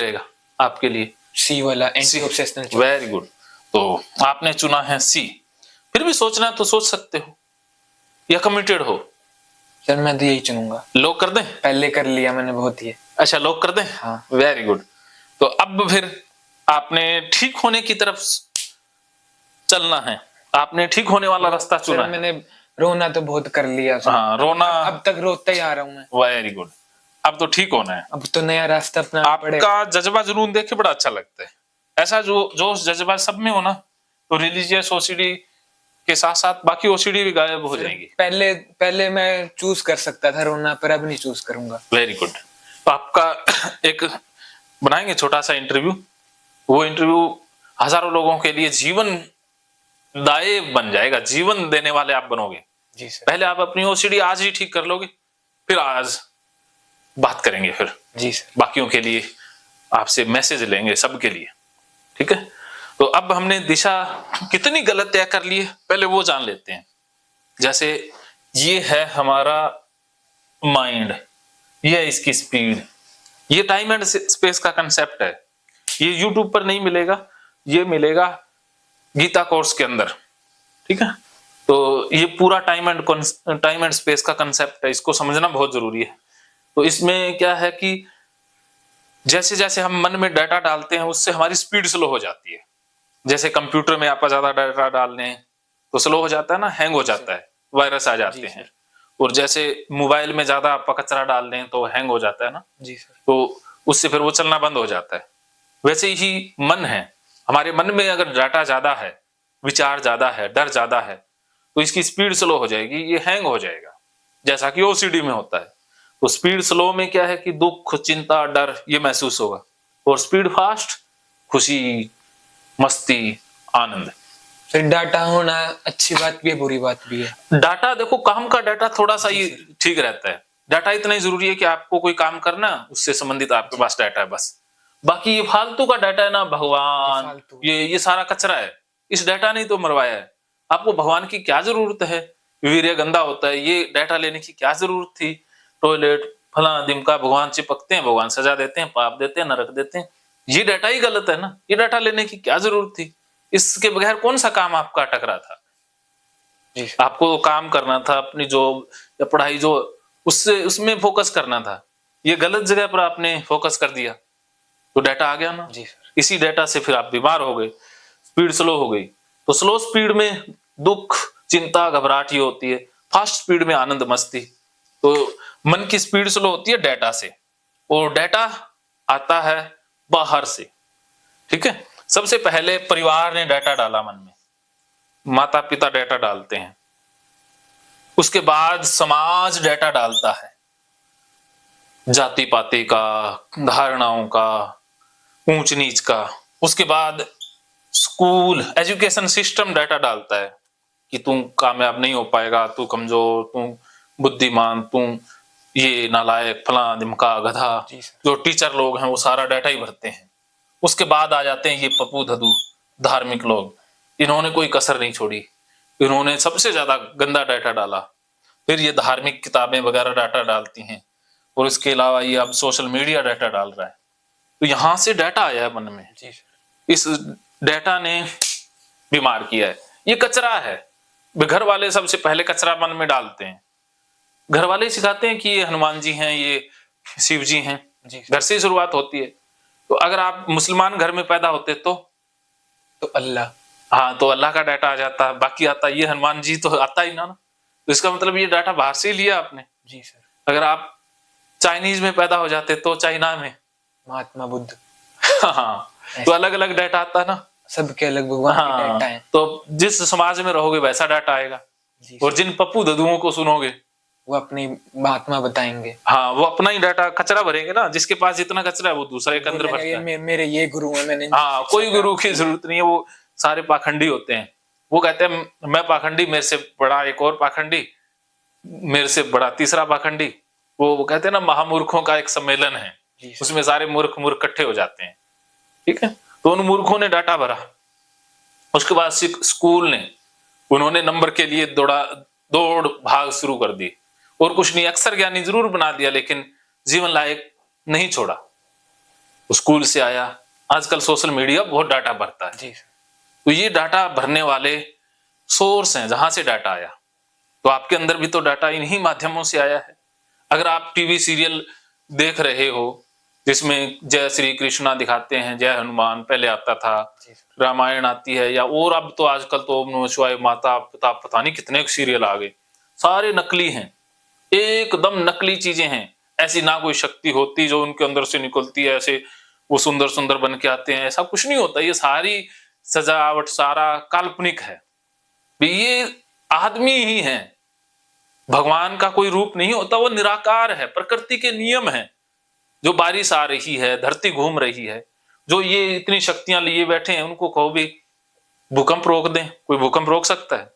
रहेगा आपके लिए? सी वाला, एंटी ऑब्सेशनल। Very good. तो आपने चुना है सी। फिर भी सोचना है तो सोच सकते हो, या कमिटेड हो? सर मैं तो यही चुनूंगा। लॉक कर दें? पहले कर लिया मैंने बहुत ही। अच्छा, लॉक कर दें? हाँ। Very good. तो अब फिर आपने ठीक होने की तरफ चलना है, आपने ठीक होने वाला रास्ता चुना है। मैंने रोना तो बहुत कर लिया सर। हाँ, रोना अब तक रोता ही आ रहा हूँ मैं। Very good. अब तो ठीक होना है। अब तो नया रास्ता अपना आपका जज्बा जुनून देख के बड़ा अच्छा लगता है। ऐसा जो जोश जज्बा सब में हो ना, तो रिलीजियस ओसीडी के साथ साथ बाकी ओसीडी भी गायब हो जाएंगी। पहले मैं चूज कर सकता था रोना, पर अब नहीं चूज करूंगा। Very good. तो आपका एक बनाएंगे छोटा सा इंटरव्यू, वो इंटरव्यू हजारों लोगों के लिए जीवन दाए बन जाएगा, जीवन देने वाले आप बनोगे। जी सर। पहले आप अपनी ओसीडी आज ही ठीक कर लोगे, फिर आज बात करेंगे फिर। जी सर। बाकियों के लिए आपसे मैसेज लेंगे, सबके लिए। ठीक है, तो अब हमने दिशा कितनी गलत तय कर ली है, पहले वो जान लेते हैं। जैसे ये है हमारा माइंड, ये है इसकी स्पीड। ये टाइम एंड स्पेस का कंसेप्ट है। ये यूट्यूब पर नहीं मिलेगा, ये मिलेगा गीता कोर्स के अंदर। ठीक है, तो ये पूरा टाइम एंड स्पेस का कंसेप्ट है, इसको समझना बहुत जरूरी है। तो इसमें क्या है कि जैसे जैसे हम मन में डाटा डालते हैं, उससे हमारी स्पीड स्लो हो जाती है। जैसे कंप्यूटर में आप ज्यादा डाटा डाल लें तो स्लो हो जाता है ना, हैंग हो जाता है, वायरस आ जाते हैं। और जैसे मोबाइल में ज्यादा आप कचरा डाल दें तो हैंग हो जाता है ना। जी सर। तो उससे फिर वो चलना बंद हो जाता है। वैसे ही मन है, हमारे मन में अगर डाटा ज्यादा है, विचार ज्यादा है, डर ज्यादा है, तो इसकी स्पीड स्लो हो जाएगी, ये हैंग हो जाएगा, जैसा कि ओसीडी में होता है। तो स्पीड स्लो में क्या है कि दुख, चिंता, डर ये महसूस होगा, और स्पीड फास्ट खुशी, मस्ती, आनंद। फिर डाटा होना अच्छी बात भी है, बुरी बात भी है। डाटा देखो, काम का डाटा थोड़ा सा ही ठीक रहता है। डाटा इतना ही जरूरी है कि आपको कोई काम करना, उससे संबंधित आपके पास डाटा है बस। बाकी ये फालतू का डाटा है ना, भगवान, ये सारा कचरा है। इस डाटा ने तो मरवाया है। आपको भगवान की क्या जरूरत है? वीर्य गंदा होता है, ये डाटा लेने की क्या जरूरत थी? टॉयलेट फला दिमका, भगवान चिपकते हैं, भगवान सजा देते हैं, पाप देते हैं, नरक देते हैं। ये डाटा ही गलत है ना, ये डाटा लेने की क्या जरूरत थी? इसके बगैर कौन सा काम आपका अटक रहा था? आपको काम करना था, अपनी जॉब या पढ़ाई जो उससे उसमें फोकस करना था। ये गलत जगह पर आपने फोकस कर दिया, तो डाटा आ गया ना। जी सर। इसी डाटा से फिर आप बीमार हो गए, स्पीड स्लो हो गई। तो स्लो स्पीड में दुख, चिंता, घबराहट ये होती है, फास्ट स्पीड में आनंद, मस्ती। तो मन की स्पीड स्लो होती है डाटा से, और डाटा आता है बाहर से। ठीक है, सबसे पहले परिवार ने डाटा डाला मन में, माता पिता डाटा डालते हैं, उसके बाद समाज डाटा डालता है, जाति पाति का, धारणाओं का, ऊंच नीच का। उसके बाद स्कूल, एजुकेशन सिस्टम डाटा डालता है कि तू कामयाब नहीं हो पाएगा, तू कमजोर, तू बुद्धिमान, तू ये नालायक, फला दिमका, गधा। जो टीचर लोग हैं वो सारा डाटा ही भरते हैं। उसके बाद आ जाते हैं ये पप्पू धदू धार्मिक लोग, इन्होंने कोई कसर नहीं छोड़ी, इन्होंने सबसे ज्यादा गंदा डाटा डाला। फिर ये धार्मिक किताबें वगैरह डाटा डालती हैं, और इसके अलावा ये अब सोशल मीडिया डाटा डाल रहा है। तो यहां से डाटा आया है मन में, इस डाटा ने बीमार किया है। ये कचरा है। घर वाले सबसे पहले कचरा मन में डालते हैं, घर वाले सिखाते हैं कि ये हनुमान जी हैं, ये शिव जी हैं, घर से ही शुरुआत होती है। तो अगर आप मुसलमान घर में पैदा होते तो अल्लाह, हाँ, तो अल्लाह का डाटा आ जाता, बाकी आता ये हनुमान जी तो आता ही ना। तो इसका मतलब ये डाटा बाहर से ही लिया आपने। जी सर। अगर आप चाइनीज में पैदा हो जाते तो चाइना में महात्मा बुद्ध। हाँ, तो अलग अलग डाटा आता है ना, सबके अलग भगवान के डाटा है। तो जिस समाज में रहोगे वैसा डाटा आएगा। और जिन पप्पू ददुओं को सुनोगे वो अपनी महात्मा बताएंगे। हाँ, वो अपना ही डाटा कचरा भरेंगे ना, जिसके पास जितना कचरा है वो दूसरे के अंदर भरता है। मेरे ये गुरु है, मैंने हाँ, कोई गुरु की जरूरत नहीं है, वो सारे पाखंडी होते हैं। वो कहते हैं मैं पाखंडी, मेरे से बड़ा एक और पाखंडी, मेरे से बड़ा तीसरा पाखंडी। वो कहते हैं ना, महामूर्खों का एक सम्मेलन है, उसमें सारे मूर्ख मूर्ख इकट्ठे हो जाते हैं। ठीक है, तो उन मूर्खों ने डाटा भरा। उसके बाद स्कूल ने, उन्होंने नंबर के लिए दौड़ भाग शुरू कर दी, और कुछ नहीं, अक्सर ज्ञानी जरूर बना दिया, लेकिन जीवन लायक नहीं छोड़ा। स्कूल से आया, आजकल सोशल मीडिया बहुत डाटा भरता है। जी सर। तो ये डाटा भरने वाले सोर्स हैं जहां से डाटा आया, तो आपके अंदर भी तो डाटा इन्हीं माध्यमों से आया है। अगर आप टीवी सीरियल देख रहे हो जिसमें जय श्री कृष्णा दिखाते हैं, जय हनुमान पहले आता था, जी सर। रामायण आती है, या और अब तो आजकल तो ओम नमः शिवाय, माता पिता, पता नहीं कितने सीरियल आ गए, सारे नकली हैं, एकदम नकली चीजें हैं। ऐसी ना कोई शक्ति होती जो उनके अंदर से निकलती है, ऐसे वो सुंदर सुंदर बन के आते हैं, ऐसा कुछ नहीं होता। ये सारी सजावट, सारा काल्पनिक है। ये आदमी ही है, भगवान का कोई रूप नहीं होता, वो निराकार है, प्रकृति के नियम है। जो बारिश आ रही है, धरती घूम रही है, जो ये इतनी शक्तियां लिए बैठे हैं, उनको कहो भी भूकंप रोक दें, कोई भूकंप रोक सकता है?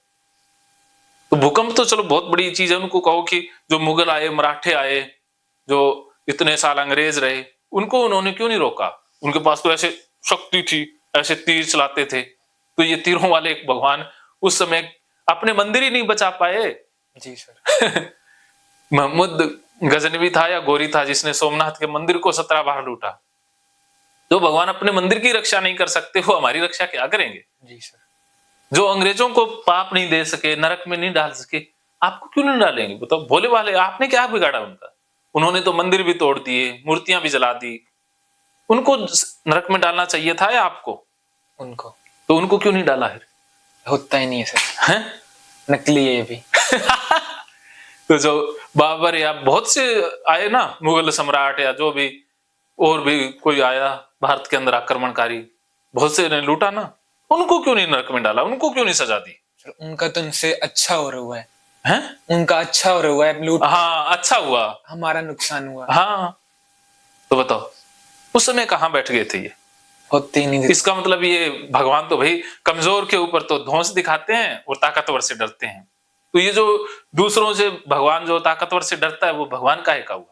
तो भूकंप तो चलो बहुत बड़ी चीज है, उनको कहो कि जो मुगल आए, मराठे आए, जो इतने साल अंग्रेज रहे, उनको उन्होंने क्यों नहीं रोका? उनके पास तो ऐसे शक्ति थी, ऐसे तीर चलाते थे, तो ये तीरों वाले एक भगवान उस समय अपने मंदिर ही नहीं बचा पाए। जी सर। महमूद गजनवी था या गोरी था जिसने सोमनाथ के मंदिर को 17 बार लूटा। जो भगवान अपने मंदिर की रक्षा नहीं कर सकते, वो हमारी रक्षा क्या करेंगे? जी सर। जो अंग्रेजों को पाप नहीं दे सके, नरक में नहीं डाल सके, आपको क्यों नहीं डालेंगे? बताओ, भोले वाले, आपने क्या बिगाड़ा उनका? उन्होंने तो मंदिर भी तोड़ दिए, मूर्तियां भी जला दी, उनको नरक में डालना चाहिए था या आपको? उनको। तो उनको क्यों नहीं डाला है? होता ही नहीं है सर। हैं? नकली है ये भी। तो जो बाबर या बहुत से आए ना, मुगल सम्राट या जो भी और भी कोई आया भारत के अंदर आक्रमणकारी, बहुत से ने लूटा ना, उनको क्यों नहीं नरक में डाला? उनको क्यों नहीं सजा दी? सर उनका तो उनसे अच्छा हो रहा हुआ है। हैं? उनका अच्छा हो रहा हुआ है, लूट। हाँ, अच्छा हुआ, हमारा नुकसान हुआ। हाँ। तो बताओ उस समय कहाँ बैठ गए थे ये? होते ही नहीं देते। इसका मतलब ये भगवान तो भाई कमजोर के ऊपर तो धौंस दिखाते हैं और ताकतवर से डरते हैं। तो ये जो दूसरों से भगवान जो ताकतवर से डरता है, वो भगवान काहे का हुआ?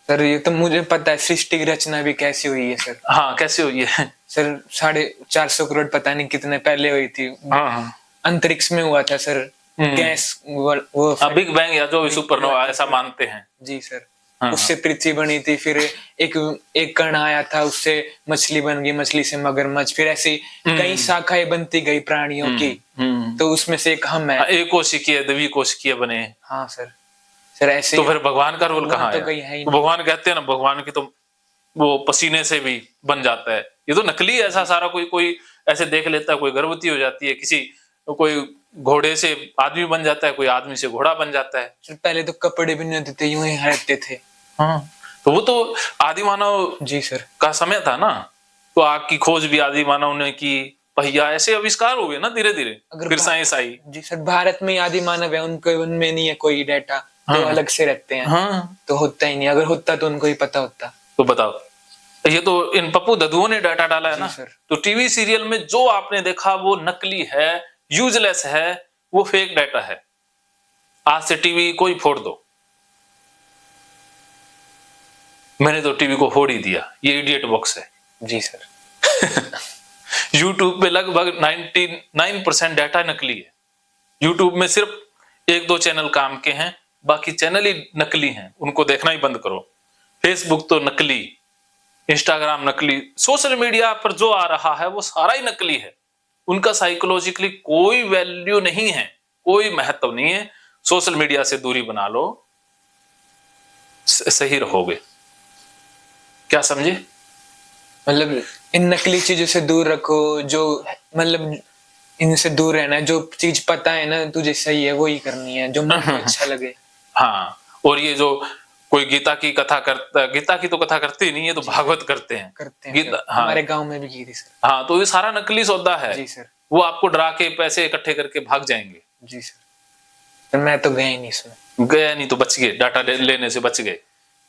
सर ये तो मुझे पता है, सृष्टि की रचना भी कैसी हुई है सर। हाँ, कैसे हुई है? सर 450 करोड़ पता नहीं कितने पहले हुई थी। हाँ, हाँ। अंतरिक्ष में हुआ था सर। गैस वो बिग बैंग या जो भी सुपरनोवा ऐसा मानते हैं। जी सर। हाँ, उससे पृथ्वी बनी थी, फिर एक कण आया था, उससे मछली बन गई, मछली से मगरमच्छ, फिर ऐसी कई शाखाएं बनती गई प्राणियों की। तो उसमें से एक हम है। एक कोशिकीय, द्विकोशिकीय बने। हाँ सर। सर ऐसे तो फिर भगवान का रोल कहाँ तो है? कहीं है ही तो भगवान कहते हैं ना, भगवान की तो वो पसीने से भी बन जाता है। ये तो नकली है ऐसा सारा। कोई ऐसे देख लेता है, कोई गर्भवती हो जाती है, किसी कोई घोड़े से आदमी बन जाता है, कोई आदमी से घोड़ा बन जाता है। सर पहले तो कपड़े भी नहीं देते, यूं ही रहते थे। हाँ, तो वो तो आदि मानव जी सर का समय था ना। तो आग की खोज भी आदि मानव ने की, पहिया, ऐसे आविष्कार हो गए ना धीरे धीरे, फिर साइंस आई। जी सर। भारत में आदि मानव है, उनको उनमें नहीं है कोई डाटा। तो अलग से रहते हैं। हाँ, तो होता ही नहीं। अगर होता तो उनको ही पता होता। तो बताओ, ये तो इन पप्पू दद्दुओं ने डाटा डाला है ना। सर। तो टीवी सीरियल में जो आपने देखा वो नकली है, यूजलेस है, वो फेक डाटा है। आज से टीवी कोई फोड़ दो। मैंने तो टीवी को फोड़ ही दिया, ये इडियट बॉक्स है। जी सर। यूट्यूब पे लगभग 99% डाटा नकली है। यूट्यूब में सिर्फ 1-2 चैनल काम के हैं, बाकी चैनल ही नकली हैं, उनको देखना ही बंद करो। फेसबुक तो नकली, इंस्टाग्राम नकली, सोशल मीडिया पर जो आ रहा है वो सारा ही नकली है। उनका साइकोलॉजिकली कोई वैल्यू नहीं है, कोई महत्व नहीं है। सोशल मीडिया से दूरी बना लो, सही रहोगे। क्या समझे? मतलब इन नकली चीजों से दूर रखो। जो मतलब इनसे दूर रहना है। जो चीज पता है ना तुझे सही है, वो ही करनी है, जो मन को अच्छा लगे। हाँ, और ये जो कोई गीता की कथा करता, गीता की तो कथा करते ही नहीं, ये तो भागवत करते हैं। गीता हाँ, हमारे गांव में भी की थी सर। हाँ, तो ये सारा नकली सौदा है। जी सर। वो आपको डरा के पैसे इकट्ठे करके भाग जाएंगे। जी सर। मैं तो गया ही नहीं इसमें। गया नहीं तो बच गए, डाटा लेने से बच गए।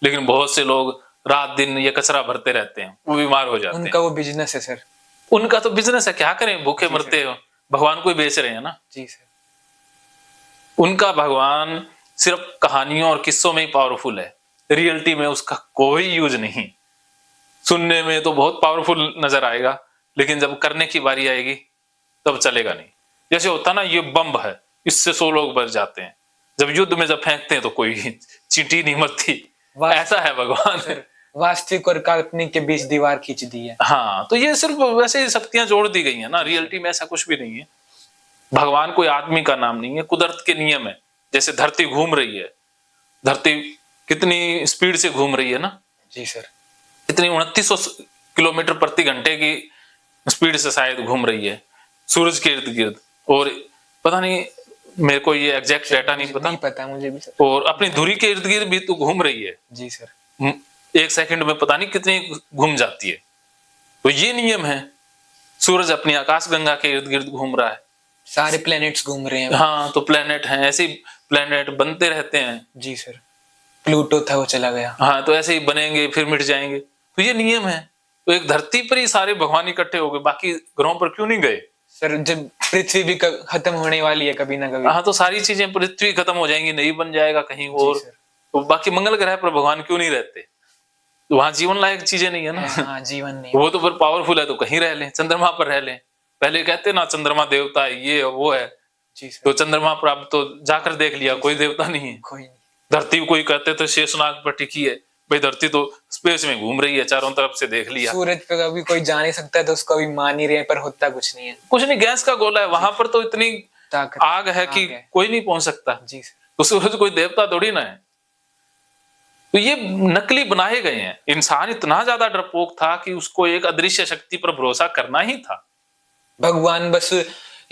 लेकिन बहुत से लोग रात दिन ये कचरा भरते रहते हैं, वो बीमार हो जाते हैं। उनका वो बिजनेस है सर। उनका तो बिजनेस है, क्या करें, भूखे मरते हो, भगवान को ही बेच रहे हैं ना। जी सर। उनका भगवान सिर्फ कहानियों और किस्सों में ही पावरफुल है, रियलिटी में उसका कोई यूज नहीं। सुनने में तो बहुत पावरफुल नजर आएगा, लेकिन जब करने की बारी आएगी तब चलेगा नहीं। जैसे होता ना, ये बम है, इससे 100 लोग मर जाते हैं, जब युद्ध में जब फेंकते हैं तो कोई चींटी नहीं मरती। ऐसा है भगवान। वास्तविक और काल्पनिक के बीच दीवार खींच दी है। हाँ, तो ये सिर्फ वैसे ही शक्तियां जोड़ दी गई है ना, रियलिटी में ऐसा कुछ भी नहीं है। भगवान कोई आदमी का नाम नहीं है, कुदरत के नियम है। जैसे धरती घूम रही है, धरती कितनी स्पीड से घूम रही है ना। जी सर। कितनी 2900 किलोमीटर प्रति घंटे की स्पीड से शायद घूम रही है सूरज के इर्द गिर्द। और पता नहीं, मेरे को ये एग्जैक्ट डाटा नहीं पता मुझे भी सर। और अपनी धुरी के इर्द गिर्द भी तो घूम रही है। जी सर। एक सेकंड में पता नहीं कितनी घूम जाती है। तो ये नियम है। सूरज अपनी आकाशगंगा के इर्द गिर्द घूम रहा है, सारे प्लैनेट्स घूम रहे हैं। हाँ, तो प्लेनेट हैं, ऐसे ही प्लेनेट बनते रहते हैं। जी सर। प्लूटो था, वो चला गया। हाँ, तो ऐसे ही बनेंगे फिर मिट जाएंगे, तो ये नियम है। तो एक धरती पर ही सारे भगवान इकट्ठे हो गए, बाकी ग्रहों पर क्यों नहीं गए? सर जब पृथ्वी भी खत्म होने वाली है कभी ना कभी। हाँ, तो सारी चीजें, पृथ्वी खत्म हो जाएंगी, नहीं बन जाएगा कहीं और, तो बाकी मंगल ग्रह पर भगवान क्यों नहीं रहते? तो वहां जीवन लायक चीजें नहीं है ना। हाँ, जीवन नहीं। वो तो फिर पावरफुल है तो कहीं रह लें, चंद्रमा पर रह लें। पहले कहते ना चंद्रमा देवता है, ये वो है। जी सर। तो चंद्रमा पर अब तो जाकर देख लिया, कोई देवता नहीं है। कोई नहीं। धरती कोई कहते थे शेषनाग पर टिकी है, भाई धरती तो स्पेस में घूम रही है, चारों तरफ से देख लिया। सूरज पे कभी कोई जा नहीं सकता, तो उसको अभी मान ही रहे, पर होता कुछ नहीं है। कुछ नहीं, गैस का गोला है, वहां पर तो इतनी ताकत आग है कि कोई नहीं पहुंच सकता। जी सर। तो सूरज कोई देवता थोड़ी ना है। तो ये नकली बनाए गए हैं। इंसान इतना ज्यादा डरपोक था कि उसको एक अदृश्य शक्ति पर भरोसा करना ही था। भगवान बस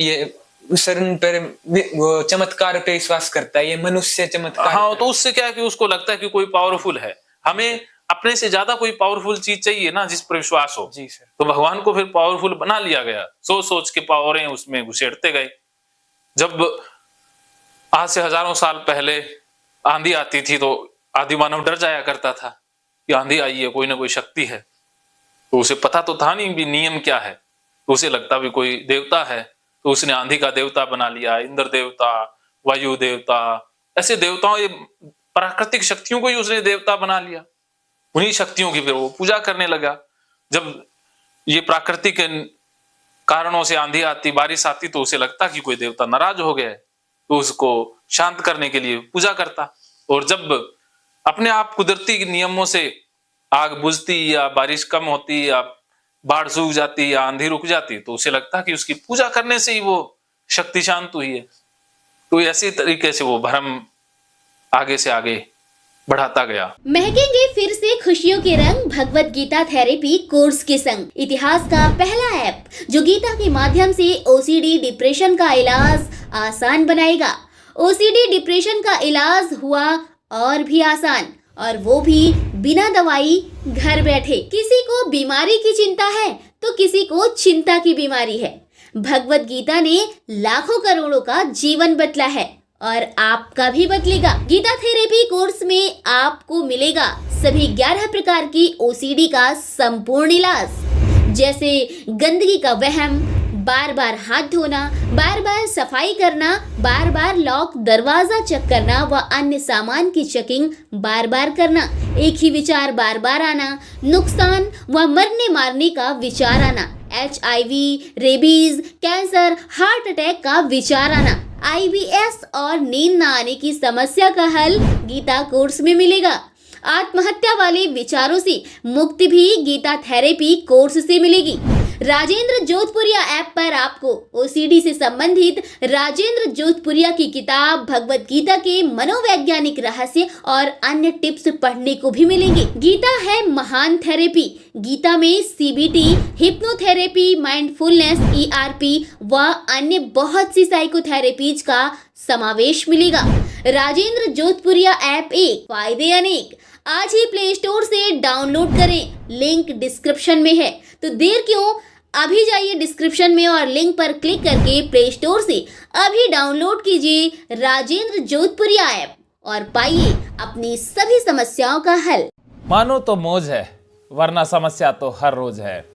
ये शरण पर वो चमत्कार पे विश्वास करता है, ये मनुष्य चमत्कार। हाँ, तो उससे क्या है कि उसको लगता है कि कोई पावरफुल है। हमें अपने से ज्यादा कोई पावरफुल चीज चाहिए ना, जिस पर विश्वास हो। जी सर। तो भगवान को फिर पावरफुल बना लिया गया, सोच सोच के पावरें उसमें घुसेड़ते गए। जब आज से हजारों साल पहले आंधी आती थी तो आदि मानव डर जाया करता था कि आंधी आई है, कोई ना कोई शक्ति है। तो उसे पता तो था नहीं भी नियम क्या है, तो उसे लगता भी कोई देवता है, तो उसने आंधी का देवता बना लिया, इंद्र देवता, वायु देवता, ऐसे देवताओं, ये प्राकृतिक शक्तियों को ही उसने देवता बना लिया। उन्हीं शक्तियों की फिर वो पूजा करने लगा। जब ये प्राकृतिक कारणों से आंधी आती, बारिश आती, तो उसे लगता कि कोई देवता नाराज हो गया है, तो उसको शांत करने के लिए पूजा करता। और जब अपने आप कुदरती नियमों से आग बुझती या बारिश कम होती या बाढ़ सूख जाती या आंधी रुक जाती, तो उसे लगता कि उसकी पूजा करने से ही वो शक्ति शांत हुई है। तो ऐसी तरीके से वो भ्रम आगे से आगे बढ़ाता गया। महकेंगे फिर से खुशियों के रंग भगवत गीता थेरेपी कोर्स के संग। इतिहास का पहला ऐप जो गीता के माध्यम से ओसीडी डिप्रेशन का इलाज आसान बनाएगा। ओसीडी डिप्रेशन का इलाज हुआ और भी आसान, और वो भी बिना दवाई, घर बैठे। किसी को बीमारी की चिंता है तो किसी को चिंता की बीमारी है। भगवत गीता ने लाखों करोड़ों का जीवन बदला है और आपका भी बदलेगा। गीता थेरेपी कोर्स में आपको मिलेगा सभी 11 प्रकार की ओसीडी का संपूर्ण इलाज, जैसे गंदगी का वहम, बार बार हाथ धोना, बार बार सफाई करना, बार बार लॉक दरवाजा चेक करना व अन्य सामान की चेकिंग बार बार करना, एक ही विचार बार बार आना, नुकसान व मरने मारने का विचार आना, HIV, rabies, cancer, heart attack का विचार आना, IBS और नींद न आने की समस्या का हल गीता कोर्स में मिलेगा। आत्महत्या वाले विचारों से मुक्ति भी गीता थेरेपी कोर्स से मिलेगी। राजेंद्र जोधपुरिया ऐप पर आपको ओसीडी से संबंधित राजेंद्र जोधपुरिया की किताब भगवत गीता के मनोवैज्ञानिक रहस्य और अन्य टिप्स पढ़ने को भी मिलेंगे। गीता है महान थेरेपी। गीता में CBT, हिप्नोथेरेपी, माइंडफुलनेस, ERP व अन्य बहुत सी साइकोथेरेपीज का समावेश मिलेगा। राजेंद्र जोधपुरिया ऐप एक, फायदे अनेक। आज ही प्ले स्टोर से डाउनलोड करें, लिंक डिस्क्रिप्शन में है। तो देर क्यों, अभी जाइए डिस्क्रिप्शन में और लिंक पर क्लिक करके प्ले स्टोर से अभी डाउनलोड कीजिए राजेंद्र जोधपुरिया ऐप और पाइए अपनी सभी समस्याओं का हल। मानो तो मौज है, वरना समस्या तो हर रोज है।